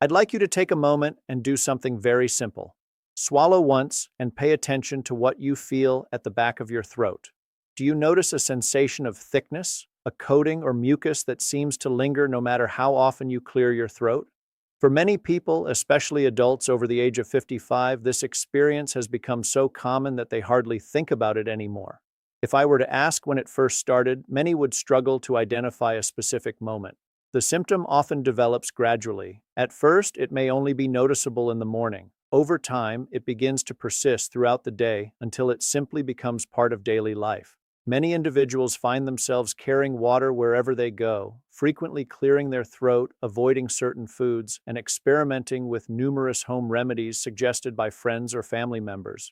I'd like you to take a moment and do something very simple. Swallow once and pay attention to what you feel at the back of your throat. Do you notice a sensation of thickness, a coating or mucus that seems to linger no matter how often you clear your throat? For many people, especially adults over the age of 55, this experience has become so common that they hardly think about it anymore. If I were to ask when it first started, many would struggle to identify a specific moment. The symptom often develops gradually. At first, it may only be noticeable in the morning. Over time, it begins to persist throughout the day until it simply becomes part of daily life. Many individuals find themselves carrying water wherever they go, frequently clearing their throat, avoiding certain foods, and experimenting with numerous home remedies suggested by friends or family members.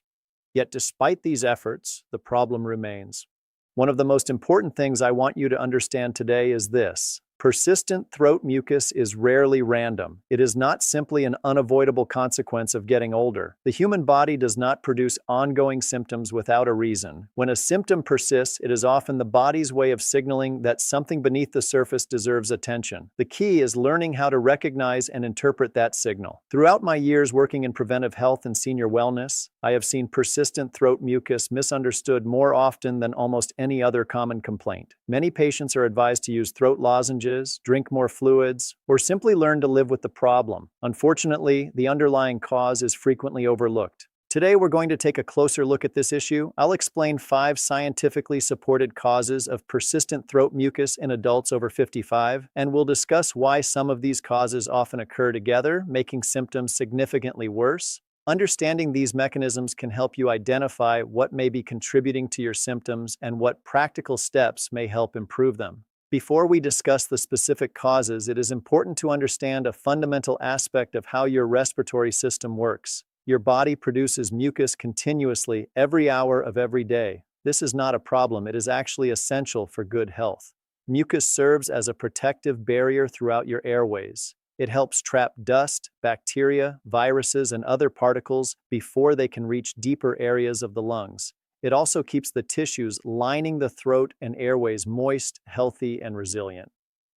Yet despite these efforts, the problem remains. One of the most important things I want you to understand today is this. Persistent throat mucus is rarely random. It is not simply an unavoidable consequence of getting older. The human body does not produce ongoing symptoms without a reason. When a symptom persists, it is often the body's way of signaling that something beneath the surface deserves attention. The key is learning how to recognize and interpret that signal. Throughout my years working in preventive health and senior wellness, I have seen persistent throat mucus misunderstood more often than almost any other common complaint. Many patients are advised to use throat lozenges, drink more fluids, or simply learn to live with the problem. Unfortunately, the underlying cause is frequently overlooked. Today, we're going to take a closer look at this issue. I'll explain 5 scientifically supported causes of persistent throat mucus in adults over 55, and we'll discuss why some of these causes often occur together, making symptoms significantly worse. Understanding these mechanisms can help you identify what may be contributing to your symptoms and what practical steps may help improve them. Before we discuss the specific causes, it is important to understand a fundamental aspect of how your respiratory system works. Your body produces mucus continuously every hour of every day. This is not a problem, it is actually essential for good health. Mucus serves as a protective barrier throughout your airways. It helps trap dust, bacteria, viruses, and other particles before they can reach deeper areas of the lungs. It also keeps the tissues lining the throat and airways moist, healthy, and resilient.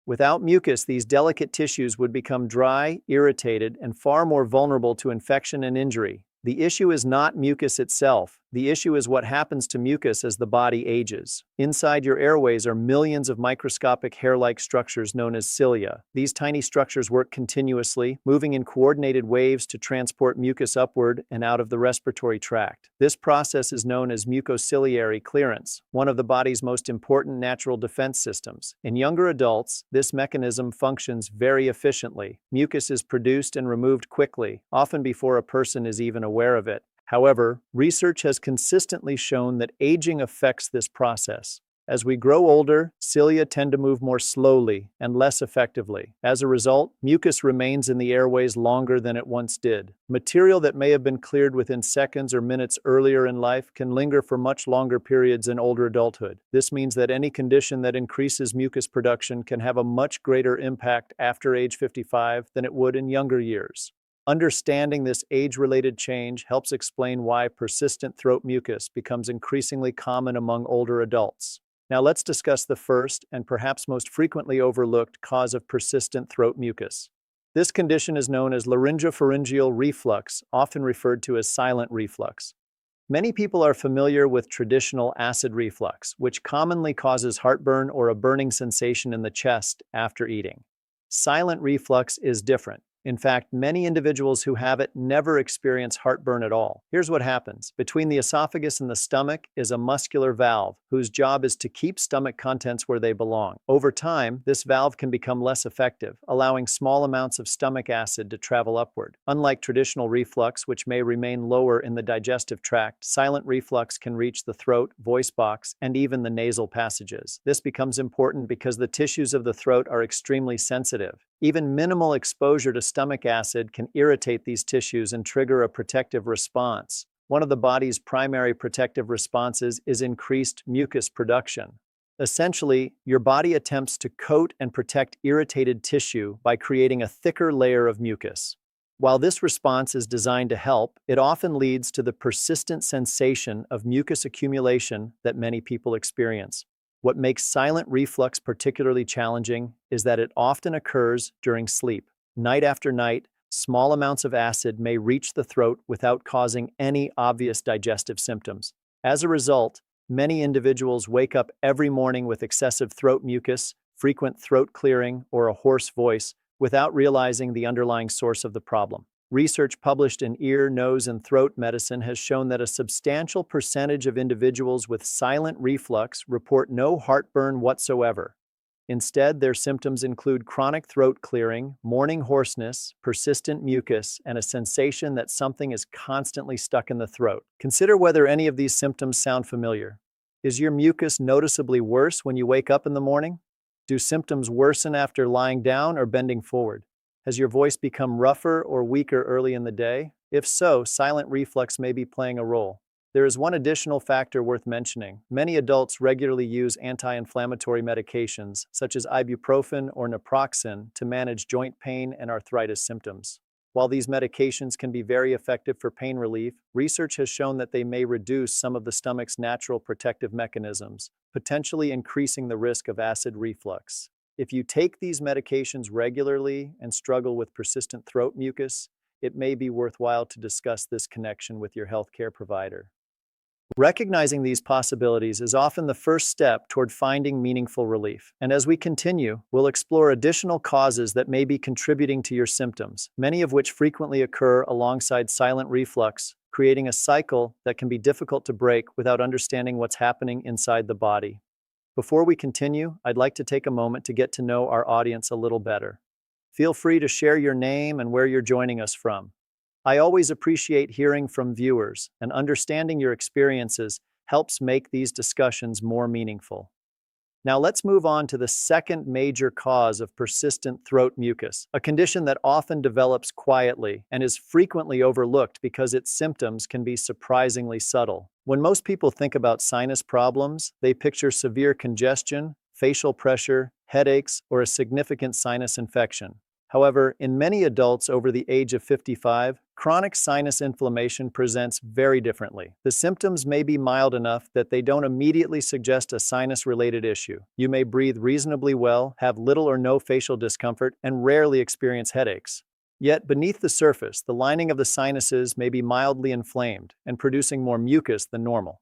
Without mucus, these delicate tissues would become dry, irritated, and far more vulnerable to infection and injury. The issue is not mucus itself. The issue is what happens to mucus as the body ages. Inside your airways are millions of microscopic hair-like structures known as cilia. These tiny structures work continuously, moving in coordinated waves to transport mucus upward and out of the respiratory tract. This process is known as mucociliary clearance, one of the body's most important natural defense systems. In younger adults, this mechanism functions very efficiently. Mucus is produced and removed quickly, often before a person is even aware of it. However, research has consistently shown that aging affects this process. As we grow older, cilia tend to move more slowly and less effectively. As a result, mucus remains in the airways longer than it once did. Material that may have been cleared within seconds or minutes earlier in life can linger for much longer periods in older adulthood. This means that any condition that increases mucus production can have a much greater impact after age 55 than it would in younger years. Understanding this age-related change helps explain why persistent throat mucus becomes increasingly common among older adults. Now let's discuss the first and perhaps most frequently overlooked cause of persistent throat mucus. This condition is known as laryngopharyngeal reflux, often referred to as silent reflux. Many people are familiar with traditional acid reflux, which commonly causes heartburn or a burning sensation in the chest after eating. Silent reflux is different. In fact, many individuals who have it never experience heartburn at all. Here's what happens. Between the esophagus and the stomach is a muscular valve, whose job is to keep stomach contents where they belong. Over time, this valve can become less effective, allowing small amounts of stomach acid to travel upward. Unlike traditional reflux, which may remain lower in the digestive tract, silent reflux can reach the throat, voice box, and even the nasal passages. This becomes important because the tissues of the throat are extremely sensitive. Even minimal exposure to stomach acid can irritate these tissues and trigger a protective response. One of the body's primary protective responses is increased mucus production. Essentially, your body attempts to coat and protect irritated tissue by creating a thicker layer of mucus. While this response is designed to help, it often leads to the persistent sensation of mucus accumulation that many people experience. What makes silent reflux particularly challenging is that it often occurs during sleep. Night after night, Small amounts of acid may reach the throat without causing any obvious digestive symptoms. As a result, many individuals wake up every morning with excessive throat mucus, frequent throat clearing, or a hoarse voice without realizing the underlying source of the problem. Research published in Ear, Nose, and Throat Medicine has shown that a substantial percentage of individuals with silent reflux report no heartburn whatsoever. Instead, their symptoms include chronic throat clearing, morning hoarseness, persistent mucus, and a sensation that something is constantly stuck in the throat. Consider whether any of these symptoms sound familiar. Is your mucus noticeably worse when you wake up in the morning? Do symptoms worsen after lying down or bending forward? Has your voice become rougher or weaker early in the day? If so, silent reflux may be playing a role. There is one additional factor worth mentioning. Many adults regularly use anti-inflammatory medications, such as ibuprofen or naproxen, to manage joint pain and arthritis symptoms. While these medications can be very effective for pain relief, research has shown that they may reduce some of the stomach's natural protective mechanisms, potentially increasing the risk of acid reflux. If you take these medications regularly and struggle with persistent throat mucus, it may be worthwhile to discuss this connection with your healthcare provider. Recognizing these possibilities is often the first step toward finding meaningful relief. And as we continue, we'll explore additional causes that may be contributing to your symptoms, many of which frequently occur alongside silent reflux, creating a cycle that can be difficult to break without understanding what's happening inside the body. Before we continue, I'd like to take a moment to get to know our audience a little better. Feel free to share your name and where you're joining us from. I always appreciate hearing from viewers, and understanding your experiences helps make these discussions more meaningful. Now let's move on to the second major cause of persistent throat mucus, a condition that often develops quietly and is frequently overlooked because its symptoms can be surprisingly subtle. When most people think about sinus problems, they picture severe congestion, facial pressure, headaches, or a significant sinus infection. However, in many adults over the age of 55, chronic sinus inflammation presents very differently. The symptoms may be mild enough that they don't immediately suggest a sinus-related issue. You may breathe reasonably well, have little or no facial discomfort, and rarely experience headaches. Yet, beneath the surface, the lining of the sinuses may be mildly inflamed and producing more mucus than normal.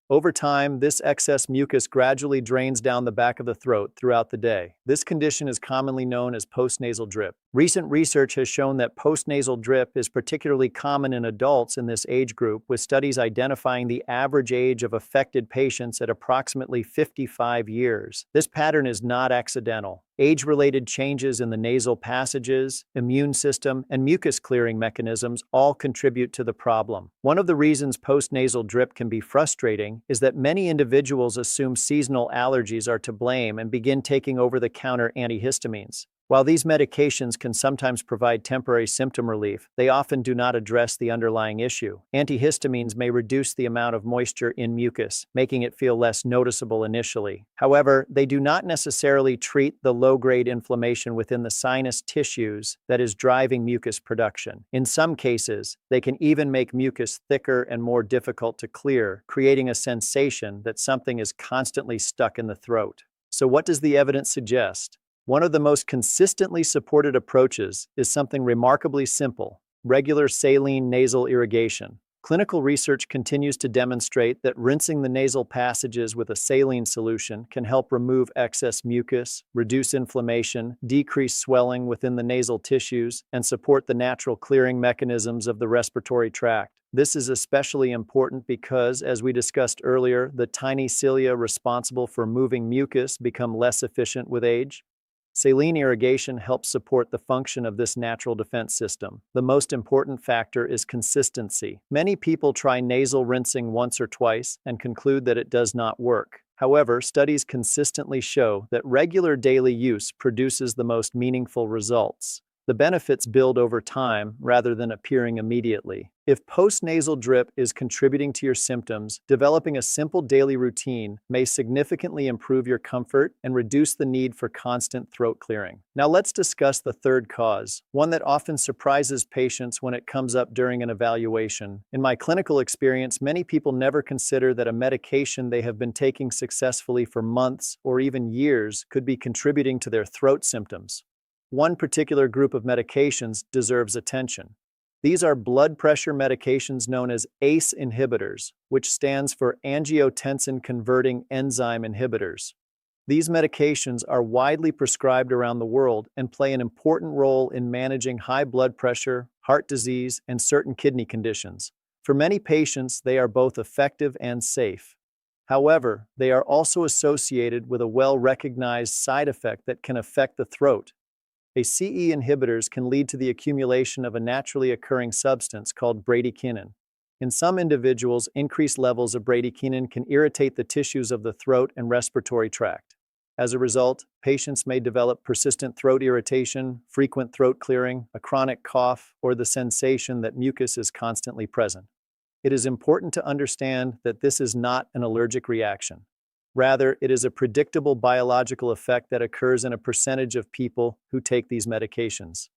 Over time, this excess mucus gradually drains down the back of the throat throughout the day. This condition is commonly known as postnasal drip. Recent research has shown that postnasal drip is particularly common in adults in this age group, with studies identifying the average age of affected patients at approximately 55 years. This pattern is not accidental. Age-related changes in the nasal passages, immune system, and mucus clearing mechanisms all contribute to the problem. One of the reasons postnasal drip can be frustrating is that many individuals assume seasonal allergies are to blame and begin taking over-the-counter antihistamines. While these medications can sometimes provide temporary symptom relief, they often do not address the underlying issue. Antihistamines may reduce the amount of moisture in mucus, making it feel less noticeable initially. However, they do not necessarily treat the low-grade inflammation within the sinus tissues that is driving mucus production. In some cases, they can even make mucus thicker and more difficult to clear, creating a sensation that something is constantly stuck in the throat. So what does the evidence suggest? One of the most consistently supported approaches is something remarkably simple: regular saline nasal irrigation. Clinical research continues to demonstrate that rinsing the nasal passages with a saline solution can help remove excess mucus, reduce inflammation, decrease swelling within the nasal tissues, and support the natural clearing mechanisms of the respiratory tract. This is especially important because, as we discussed earlier, the tiny cilia responsible for moving mucus become less efficient with age. Saline irrigation helps support the function of this natural defense system. The most important factor is consistency. Many people try nasal rinsing once or twice and conclude that it does not work. However, studies consistently show that regular daily use produces the most meaningful results. The benefits build over time rather than appearing immediately. If postnasal drip is contributing to your symptoms, developing a simple daily routine may significantly improve your comfort and reduce the need for constant throat clearing. Now let's discuss the third cause, one that often surprises patients when it comes up during an evaluation. In my clinical experience, many people never consider that a medication they have been taking successfully for months or even years could be contributing to their throat symptoms. One particular group of medications deserves attention. These are blood pressure medications known as ACE inhibitors, which stands for angiotensin-converting enzyme inhibitors. These medications are widely prescribed around the world and play an important role in managing high blood pressure, heart disease, and certain kidney conditions. For many patients, they are both effective and safe. However, they are also associated with a well-recognized side effect that can affect the throat. ACE inhibitors can lead to the accumulation of a naturally occurring substance called bradykinin. In some individuals, increased levels of bradykinin can irritate the tissues of the throat and respiratory tract. As a result, patients may develop persistent throat irritation, frequent throat clearing, a chronic cough, or the sensation that mucus is constantly present. It is important to understand that this is not an allergic reaction. Rather, it is a predictable biological effect that occurs in a percentage of people who take these medications.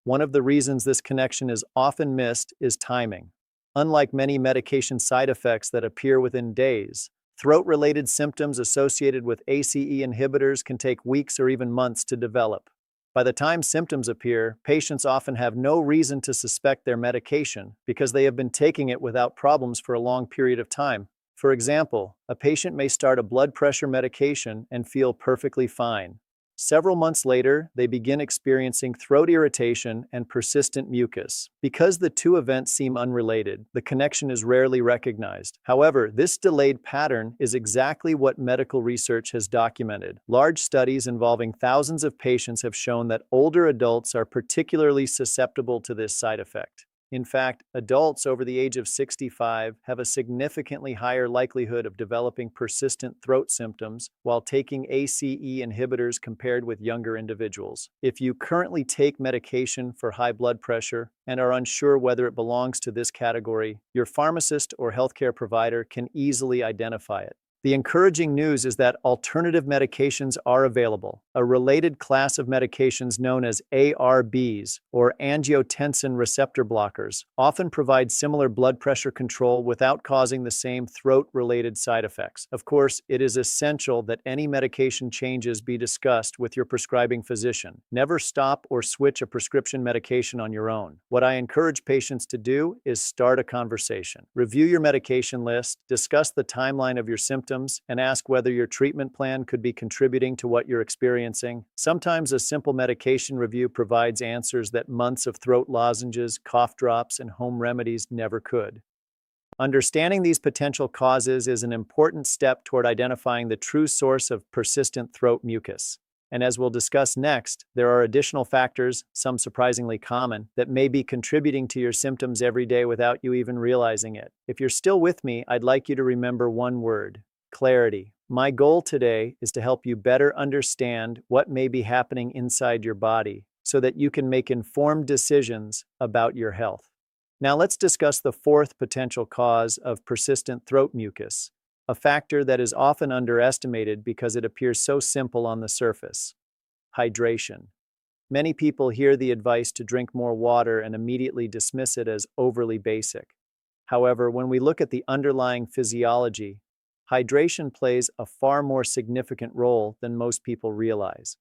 One of the reasons this connection is often missed is timing. Unlike many medication side effects that appear within days, throat-related symptoms associated with ACE inhibitors can take weeks or even months to develop. By the time symptoms appear, patients often have no reason to suspect their medication because they have been taking it without problems for a long period of time. For example, a patient may start a blood pressure medication and feel perfectly fine. Several months later, they begin experiencing throat irritation and persistent mucus. Because the two events seem unrelated, the connection is rarely recognized. However, this delayed pattern is exactly what medical research has documented. Large studies involving thousands of patients have shown that older adults are particularly susceptible to this side effect. In fact, adults over the age of 65 have a significantly higher likelihood of developing persistent throat symptoms while taking ACE inhibitors compared with younger individuals. If you currently take medication for high blood pressure and are unsure whether it belongs to this category, your pharmacist or healthcare provider can easily identify it. The encouraging news is that alternative medications are available. A related class of medications known as ARBs, or angiotensin receptor blockers, often provide similar blood pressure control without causing the same throat-related side effects. Of course, it is essential that any medication changes be discussed with your prescribing physician. Never stop or switch a prescription medication on your own. What I encourage patients to do is start a conversation. Review your medication list, discuss the timeline of your symptoms, and ask whether your treatment plan could be contributing to what you're experiencing. Sometimes a simple medication review provides answers that months of throat lozenges, cough drops, and home remedies never could. Understanding these potential causes is an important step toward identifying the true source of persistent throat mucus. And as we'll discuss next, there are additional factors, some surprisingly common, that may be contributing to your symptoms every day without you even realizing it. If you're still with me, I'd like you to remember one word: clarity. My goal today is to help you better understand what may be happening inside your body so that you can make informed decisions about your health. Now let's discuss the fourth potential cause of persistent throat mucus, a factor that is often underestimated because it appears so simple on the surface: hydration. Many people hear the advice to drink more water and immediately dismiss it as overly basic. However, when we look at the underlying physiology, hydration plays a far more significant role than most people realize.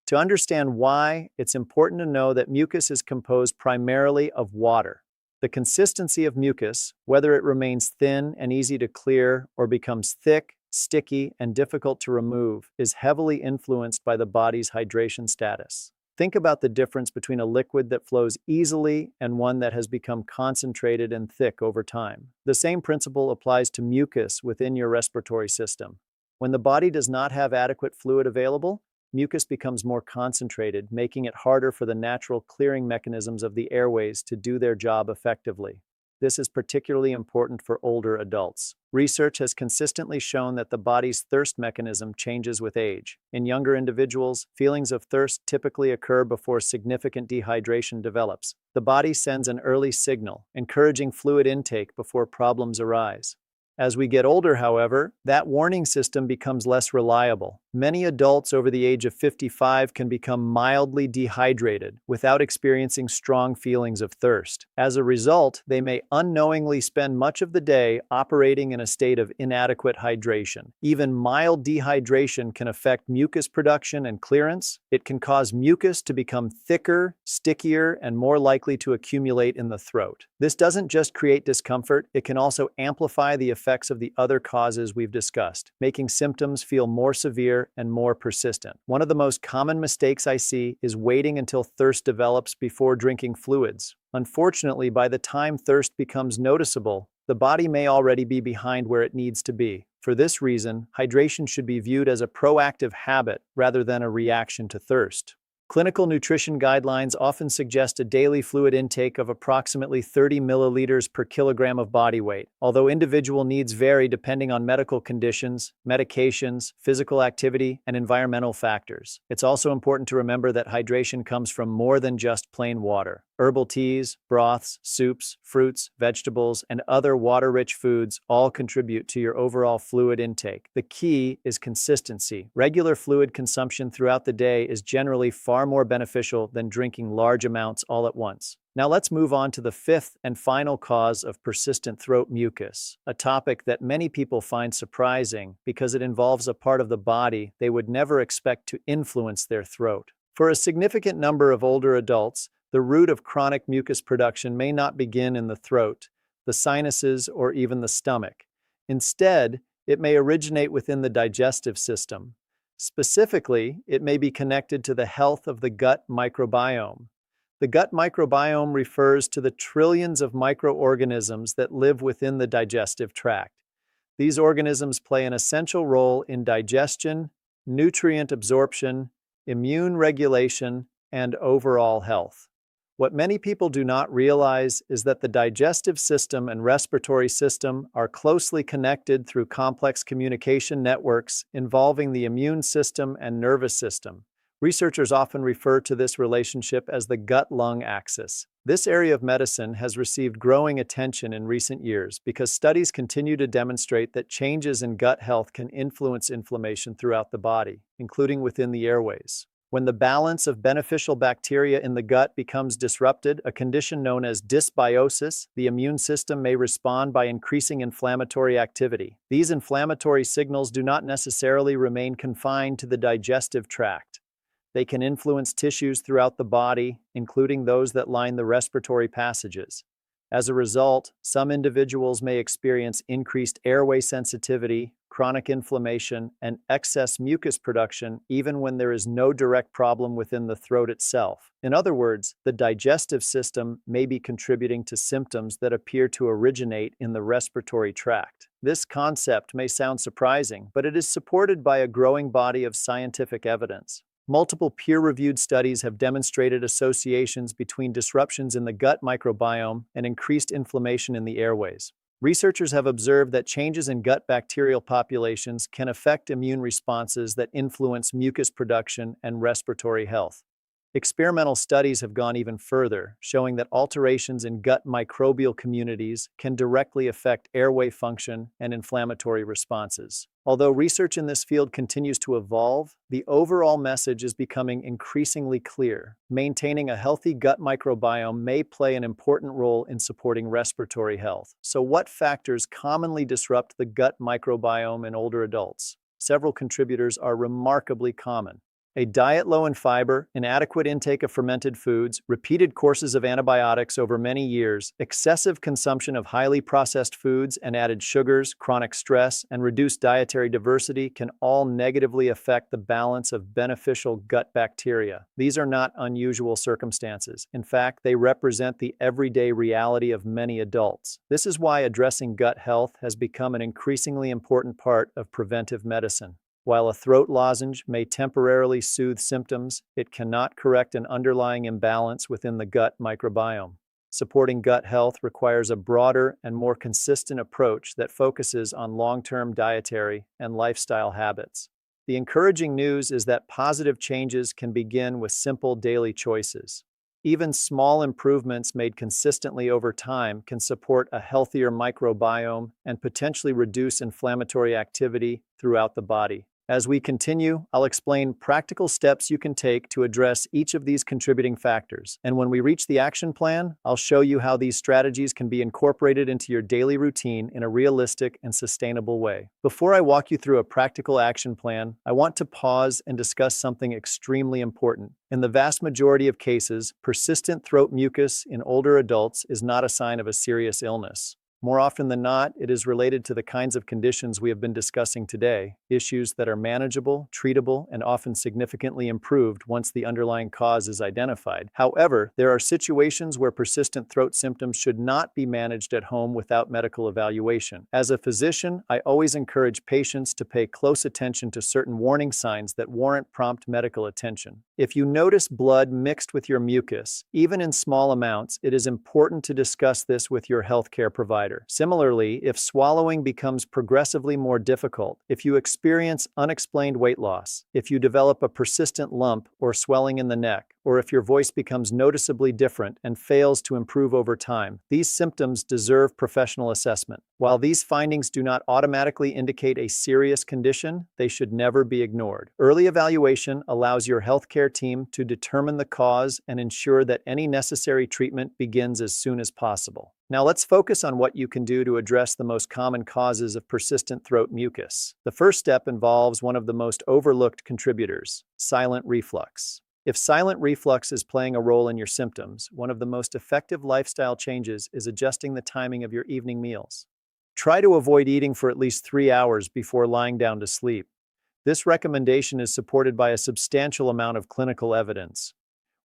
To understand why, it's important to know that mucus is composed primarily of water. The consistency of mucus, whether it remains thin and easy to clear or becomes thick, sticky, and difficult to remove, is heavily influenced by the body's hydration status. Think about the difference between a liquid that flows easily and one that has become concentrated and thick over time. The same principle applies to mucus within your respiratory system. When the body does not have adequate fluid available, mucus becomes more concentrated, making it harder for the natural clearing mechanisms of the airways to do their job effectively. This is particularly important for older adults. Research has consistently shown that the body's thirst mechanism changes with age. In younger individuals, feelings of thirst typically occur before significant dehydration develops. The body sends an early signal, encouraging fluid intake before problems arise. As we get older, however, that warning system becomes less reliable. Many adults over the age of 55 can become mildly dehydrated without experiencing strong feelings of thirst. As a result, they may unknowingly spend much of the day operating in a state of inadequate hydration. Even mild dehydration can affect mucus production and clearance. It can cause mucus to become thicker, stickier, and more likely to accumulate in the throat. This doesn't just create discomfort, it can also amplify the effects of the other causes we've discussed, making symptoms feel more severe and more persistent. One of the most common mistakes I see is waiting until thirst develops before drinking fluids. Unfortunately, by the time thirst becomes noticeable, the body may already be behind where it needs to be. For this reason, hydration should be viewed as a proactive habit rather than a reaction to thirst. Clinical nutrition guidelines often suggest a daily fluid intake of approximately 30 milliliters per kilogram of body weight. Although individual needs vary depending on medical conditions, medications, physical activity, and environmental factors, it's also important to remember that hydration comes from more than just plain water. Herbal teas, broths, soups, fruits, vegetables, and other water-rich foods all contribute to your overall fluid intake. The key is consistency. Regular fluid consumption throughout the day is generally far more beneficial than drinking large amounts all at once. Now let's move on to the fifth and final cause of persistent throat mucus, a topic that many people find surprising because it involves a part of the body they would never expect to influence their throat. For a significant number of older adults, the root of chronic mucus production may not begin in the throat, the sinuses, or even the stomach. Instead, it may originate within the digestive system. Specifically, it may be connected to the health of the gut microbiome. The gut microbiome refers to the trillions of microorganisms that live within the digestive tract. These organisms play an essential role in digestion, nutrient absorption, immune regulation, and overall health. What many people do not realize is that the digestive system and respiratory system are closely connected through complex communication networks involving the immune system and nervous system. Researchers often refer to this relationship as the gut-lung axis. This area of medicine has received growing attention in recent years because studies continue to demonstrate that changes in gut health can influence inflammation throughout the body, including within the airways. When the balance of beneficial bacteria in the gut becomes disrupted, a condition known as dysbiosis, the immune system may respond by increasing inflammatory activity. These inflammatory signals do not necessarily remain confined to the digestive tract. They can influence tissues throughout the body, including those that line the respiratory passages. As a result, some individuals may experience increased airway sensitivity, chronic inflammation, and excess mucus production even when there is no direct problem within the throat itself. In other words, the digestive system may be contributing to symptoms that appear to originate in the respiratory tract. This concept may sound surprising, but it is supported by a growing body of scientific evidence. Multiple peer-reviewed studies have demonstrated associations between disruptions in the gut microbiome and increased inflammation in the airways. Researchers have observed that changes in gut bacterial populations can affect immune responses that influence mucus production and respiratory health. Experimental studies have gone even further, showing that alterations in gut microbial communities can directly affect airway function and inflammatory responses. Although research in this field continues to evolve, the overall message is becoming increasingly clear. Maintaining a healthy gut microbiome may play an important role in supporting respiratory health. So what factors commonly disrupt the gut microbiome in older adults? Several contributors are remarkably common. A diet low in fiber, inadequate intake of fermented foods, repeated courses of antibiotics over many years, excessive consumption of highly processed foods and added sugars, chronic stress, and reduced dietary diversity can all negatively affect the balance of beneficial gut bacteria. These are not unusual circumstances. In fact, they represent the everyday reality of many adults. This is why addressing gut health has become an increasingly important part of preventive medicine. While a throat lozenge may temporarily soothe symptoms, it cannot correct an underlying imbalance within the gut microbiome. Supporting gut health requires a broader and more consistent approach that focuses on long-term dietary and lifestyle habits. The encouraging news is that positive changes can begin with simple daily choices. Even small improvements made consistently over time can support a healthier microbiome and potentially reduce inflammatory activity throughout the body. As we continue, I'll explain practical steps you can take to address each of these contributing factors. And when we reach the action plan, I'll show you how these strategies can be incorporated into your daily routine in a realistic and sustainable way. Before I walk you through a practical action plan, I want to pause and discuss something extremely important. In the vast majority of cases, persistent throat mucus in older adults is not a sign of a serious illness. More often than not, it is related to the kinds of conditions we have been discussing today, issues that are manageable, treatable, and often significantly improved once the underlying cause is identified. However, there are situations where persistent throat symptoms should not be managed at home without medical evaluation. As a physician, I always encourage patients to pay close attention to certain warning signs that warrant prompt medical attention. If you notice blood mixed with your mucus, even in small amounts, it is important to discuss this with your healthcare provider. Similarly, if swallowing becomes progressively more difficult, if you experience unexplained weight loss, if you develop a persistent lump or swelling in the neck, or if your voice becomes noticeably different and fails to improve over time, these symptoms deserve professional assessment. While these findings do not automatically indicate a serious condition, they should never be ignored. Early evaluation allows your healthcare team to determine the cause and ensure that any necessary treatment begins as soon as possible. Now let's focus on what you can do to address the most common causes of persistent throat mucus. The first step involves one of the most overlooked contributors, silent reflux. If silent reflux is playing a role in your symptoms, one of the most effective lifestyle changes is adjusting the timing of your evening meals. Try to avoid eating for at least 3 hours before lying down to sleep. This recommendation is supported by a substantial amount of clinical evidence.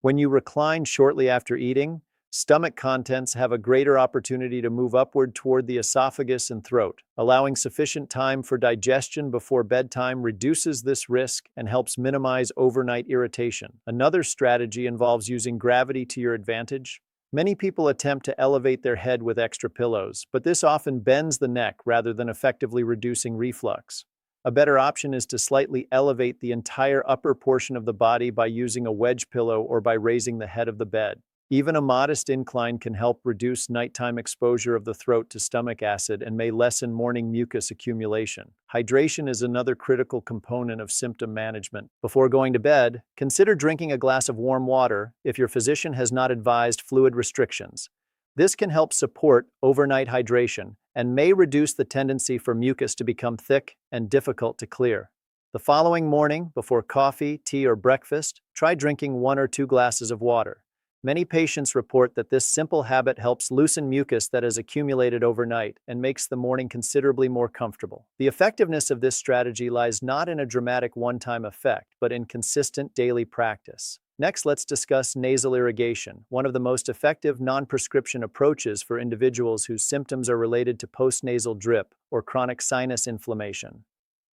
When you recline shortly after eating, stomach contents have a greater opportunity to move upward toward the esophagus and throat. Allowing sufficient time for digestion before bedtime reduces this risk and helps minimize overnight irritation. Another strategy involves using gravity to your advantage. Many people attempt to elevate their head with extra pillows, but this often bends the neck rather than effectively reducing reflux. A better option is to slightly elevate the entire upper portion of the body by using a wedge pillow or by raising the head of the bed. Even a modest incline can help reduce nighttime exposure of the throat to stomach acid and may lessen morning mucus accumulation. Hydration is another critical component of symptom management. Before going to bed, consider drinking a glass of warm water if your physician has not advised fluid restrictions. This can help support overnight hydration and may reduce the tendency for mucus to become thick and difficult to clear. The following morning, before coffee, tea, or breakfast, try drinking 1 or 2 glasses of water. Many patients report that this simple habit helps loosen mucus that has accumulated overnight and makes the morning considerably more comfortable. The effectiveness of this strategy lies not in a dramatic one-time effect, but in consistent daily practice. Next, let's discuss nasal irrigation, one of the most effective non-prescription approaches for individuals whose symptoms are related to postnasal drip or chronic sinus inflammation.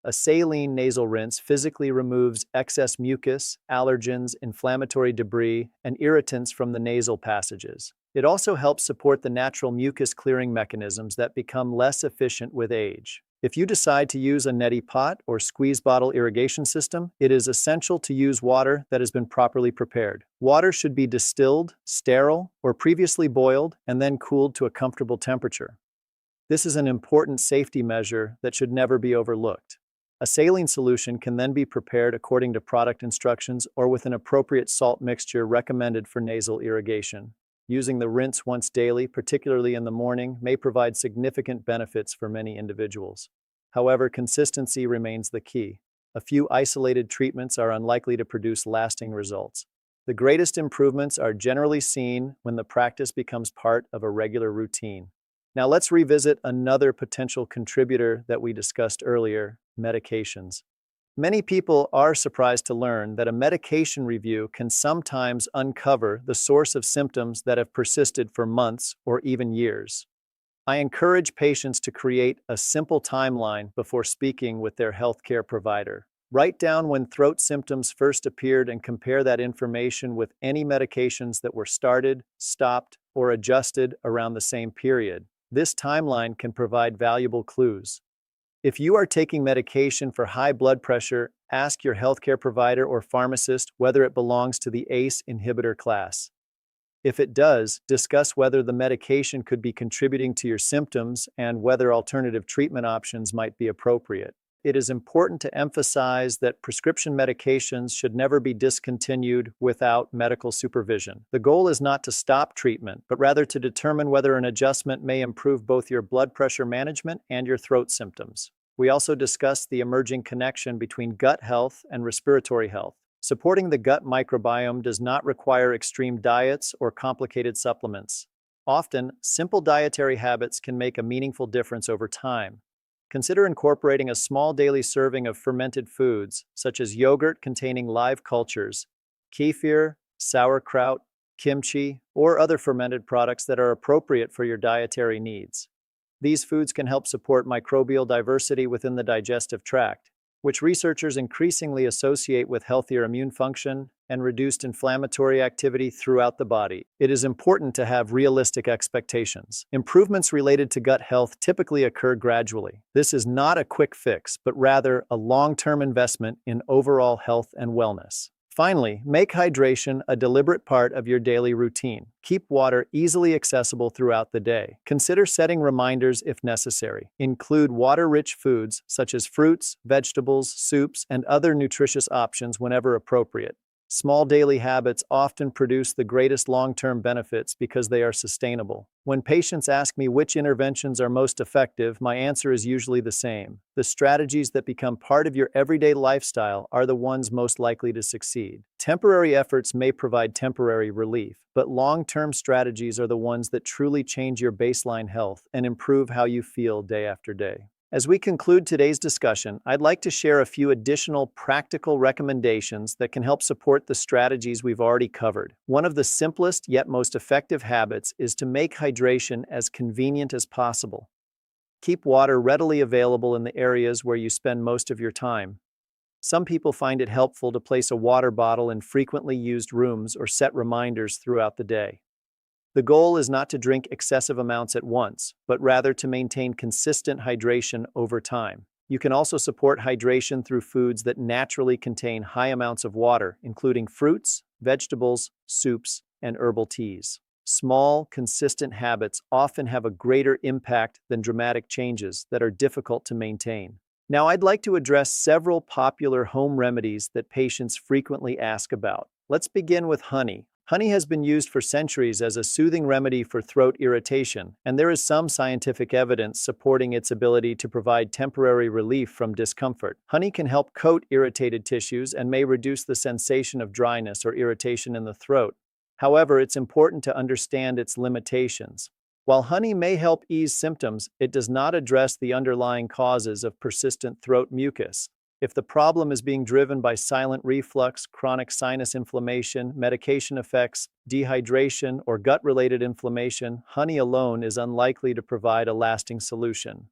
A saline nasal rinse physically removes excess mucus, allergens, inflammatory debris, and irritants from the nasal passages. It also helps support the natural mucus clearing mechanisms that become less efficient with age. If you decide to use a neti pot or squeeze bottle irrigation system, it is essential to use water that has been properly prepared. Water should be distilled, sterile, or previously boiled, and then cooled to a comfortable temperature. This is an important safety measure that should never be overlooked. A saline solution can then be prepared according to product instructions or with an appropriate salt mixture recommended for nasal irrigation. Using the rinse once daily, particularly in the morning, may provide significant benefits for many individuals. However, consistency remains the key. A few isolated treatments are unlikely to produce lasting results. The greatest improvements are generally seen when the practice becomes part of a regular routine. Now let's revisit another potential contributor that we discussed earlier, medications. Many people are surprised to learn that a medication review can sometimes uncover the source of symptoms that have persisted for months or even years. I encourage patients to create a simple timeline before speaking with their healthcare provider. Write down when throat symptoms first appeared and compare that information with any medications that were started, stopped, or adjusted around the same period. This timeline can provide valuable clues. If you are taking medication for high blood pressure, ask your healthcare provider or pharmacist whether it belongs to the ACE inhibitor class. If it does, discuss whether the medication could be contributing to your symptoms and whether alternative treatment options might be appropriate. It is important to emphasize that prescription medications should never be discontinued without medical supervision. The goal is not to stop treatment, but rather to determine whether an adjustment may improve both your blood pressure management and your throat symptoms. We also discussed the emerging connection between gut health and respiratory health. Supporting the gut microbiome does not require extreme diets or complicated supplements. Often, simple dietary habits can make a meaningful difference over time. Consider incorporating a small daily serving of fermented foods, such as yogurt containing live cultures, kefir, sauerkraut, kimchi, or other fermented products that are appropriate for your dietary needs. These foods can help support microbial diversity within the digestive tract, which researchers increasingly associate with healthier immune function and reduced inflammatory activity throughout the body. It is important to have realistic expectations. Improvements related to gut health typically occur gradually. This is not a quick fix, but rather a long-term investment in overall health and wellness. Finally, make hydration a deliberate part of your daily routine. Keep water easily accessible throughout the day. Consider setting reminders if necessary. Include water-rich foods such as fruits, vegetables, soups, and other nutritious options whenever appropriate. Small daily habits often produce the greatest long-term benefits because they are sustainable. When patients ask me which interventions are most effective, my answer is usually the same. The strategies that become part of your everyday lifestyle are the ones most likely to succeed. Temporary efforts may provide temporary relief, but long-term strategies are the ones that truly change your baseline health and improve how you feel day after day. As we conclude today's discussion, I'd like to share a few additional practical recommendations that can help support the strategies we've already covered. One of the simplest yet most effective habits is to make hydration as convenient as possible. Keep water readily available in the areas where you spend most of your time. Some people find it helpful to place a water bottle in frequently used rooms or set reminders throughout the day. The goal is not to drink excessive amounts at once, but rather to maintain consistent hydration over time. You can also support hydration through foods that naturally contain high amounts of water, including fruits, vegetables, soups, and herbal teas. Small, consistent habits often have a greater impact than dramatic changes that are difficult to maintain. Now, I'd like to address several popular home remedies that patients frequently ask about. Let's begin with honey. Honey has been used for centuries as a soothing remedy for throat irritation, and there is some scientific evidence supporting its ability to provide temporary relief from discomfort. Honey can help coat irritated tissues and may reduce the sensation of dryness or irritation in the throat. However, it's important to understand its limitations. While honey may help ease symptoms, it does not address the underlying causes of persistent throat mucus. If the problem is being driven by silent reflux, chronic sinus inflammation, medication effects, dehydration, or gut-related inflammation, honey alone is unlikely to provide a lasting solution.